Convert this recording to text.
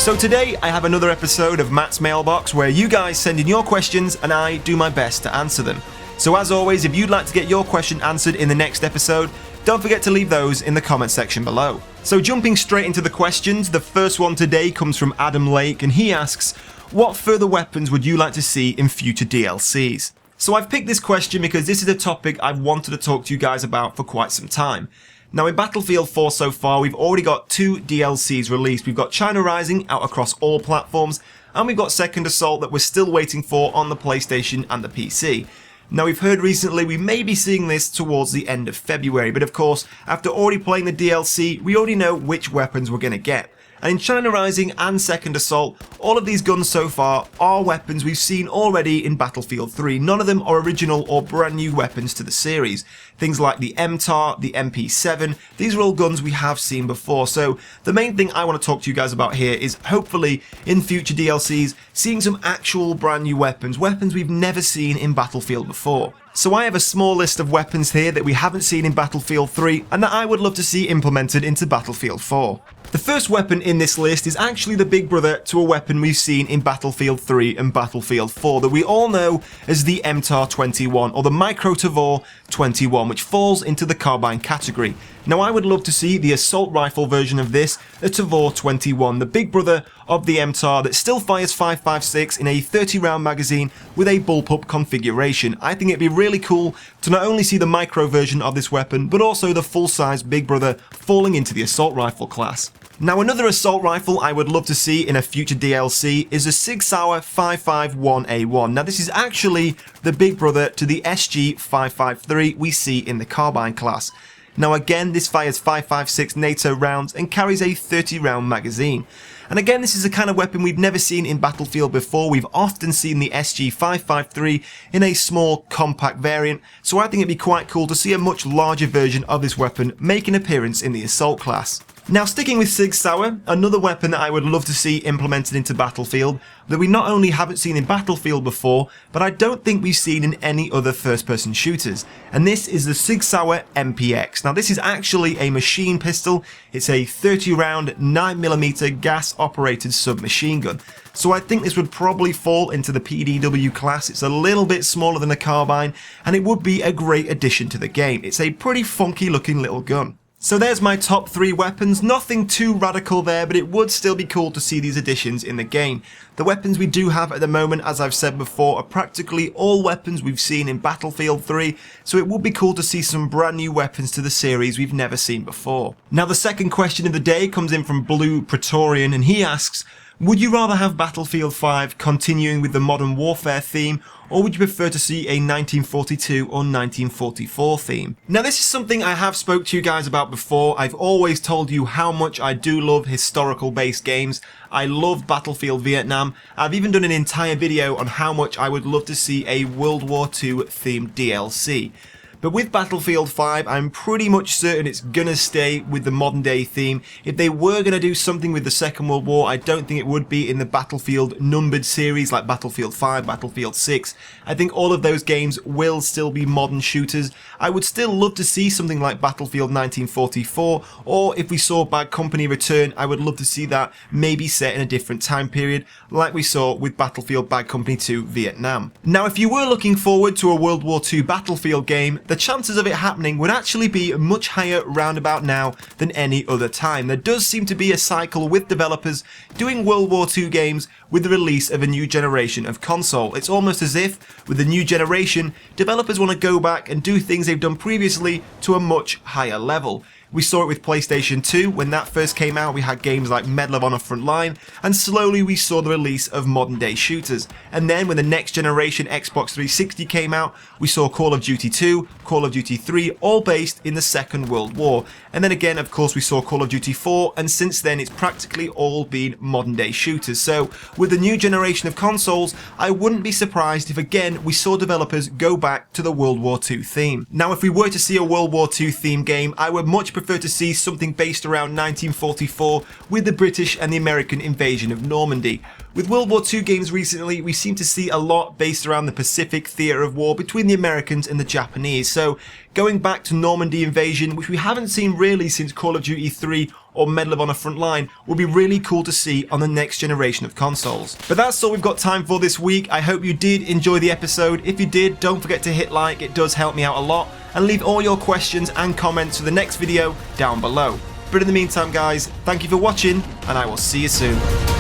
So today I have another episode of Matt's Mailbox where you guys send in your questions and I do my best to answer them. So as always, if you'd like to get your question answered in the next episode, don't forget to leave those in the comment section below. So jumping straight into the questions, the first one today comes from Adam Lake and he asks, what further weapons would you like to see in future DLCs? So I've picked this question because this is a topic I've wanted to talk to you guys about for quite some time. Now in Battlefield 4 so far, we've already got 2 DLCs released. We've got China Rising out across all platforms, and we've got Second Assault that we're still waiting for on the PlayStation and the PC. Now we've heard recently we may be seeing this towards the end of February, but of course, after already playing the DLC, we already know which weapons we're going to get. And in China Rising and Second Assault, all of these guns so far are weapons we've seen already in Battlefield 3. None of them are original or brand new weapons to the series. Things like the MTAR, the MP7, these are all guns we have seen before. So the main thing I want to talk to you guys about here is hopefully in future DLCs, seeing some actual brand new weapons we've never seen in Battlefield before. So I have a small list of weapons here that we haven't seen in Battlefield 3 and that I would love to see implemented into Battlefield 4. The first weapon in this list is actually the big brother to a weapon we've seen in Battlefield 3 and Battlefield 4 that we all know as the MTAR 21 or the Micro Tavor 21, which falls into the carbine category. Now I would love to see the assault rifle version of this, the Tavor 21, the big brother of the MTAR that still fires 5.56 in a 30 round magazine with a bullpup configuration. I think it'd be really cool to not only see the micro version of this weapon, but also the full size big brother falling into the assault rifle class. Now another assault rifle I would love to see in a future DLC is the Sig Sauer 5.51A1. Now this is actually the big brother to the SG 5.53 we see in the carbine class. Now again, this fires 5.56 NATO rounds and carries a 30 round magazine. And again, this is a kind of weapon we've never seen in Battlefield before. We've often seen the SG 5.53 in a small compact variant, so I think it'd be quite cool to see a much larger version of this weapon make an appearance in the assault class. Now sticking with Sig Sauer, another weapon that I would love to see implemented into Battlefield that we not only haven't seen in Battlefield before, but I don't think we've seen in any other first-person shooters. And this is the Sig Sauer MPX. Now this is actually a machine pistol. It's a 30 round 9mm gas operated submachine gun. So I think this would probably fall into the PDW class. It's a little bit smaller than a carbine and it would be a great addition to the game. It's a pretty funky looking little gun. So there's my top 3 weapons, nothing too radical there, but it would still be cool to see these additions in the game. The weapons we do have at the moment, as I've said before, are practically all weapons we've seen in Battlefield 3, so it would be cool to see some brand new weapons to the series we've never seen before. Now the second question of the day comes in from Blue Praetorian and he asks, would you rather have Battlefield 5 continuing with the Modern Warfare theme, or would you prefer to see a 1942 or 1944 theme? Now this is something I have spoke to you guys about before. I've always told you how much I do love historical based games. I love Battlefield Vietnam. I've even done an entire video on how much I would love to see a World War II themed DLC. But with Battlefield 5, I'm pretty much certain it's gonna stay with the modern day theme. If they were gonna do something with the Second World War, I don't think it would be in the Battlefield numbered series like Battlefield 5, Battlefield 6. I think all of those games will still be modern shooters. I would still love to see something like Battlefield 1944, or if we saw Bad Company return, I would love to see that maybe set in a different time period, like we saw with Battlefield Bad Company 2 Vietnam. Now if you were looking forward to a World War II Battlefield game, the chances of it happening would actually be much higher roundabout now than any other time. There does seem to be a cycle with developers doing World War II games with the release of a new generation of console. It's almost as if, with the new generation, developers want to go back and do things they've done previously to a much higher level. We saw it with PlayStation 2, when that first came out we had games like Medal of Honor Frontline, and slowly we saw the release of modern day shooters. And then when the next generation Xbox 360 came out, we saw Call of Duty 2, Call of Duty 3, all based in the Second World War. And then again, of course, we saw Call of Duty 4, and since then it's practically all been modern day shooters. So with the new generation of consoles, I wouldn't be surprised if again we saw developers go back to the World War II theme. Now if we were to see a World War II theme game, I would much prefer to see something based around 1944 with the British and the American invasion of Normandy. With World War II games recently, we seem to see a lot based around the Pacific theatre of war between the Americans and the Japanese, so going back to Normandy invasion, which we haven't seen really since Call of Duty 3 or Medal of Honor Frontline would be really cool to see on the next generation of consoles. But that's all we've got time for this week. I hope you did enjoy the episode. If you did, don't forget to hit like, it does help me out a lot, and leave all your questions and comments for the next video down below. But in the meantime guys, thank you for watching, and I will see you soon.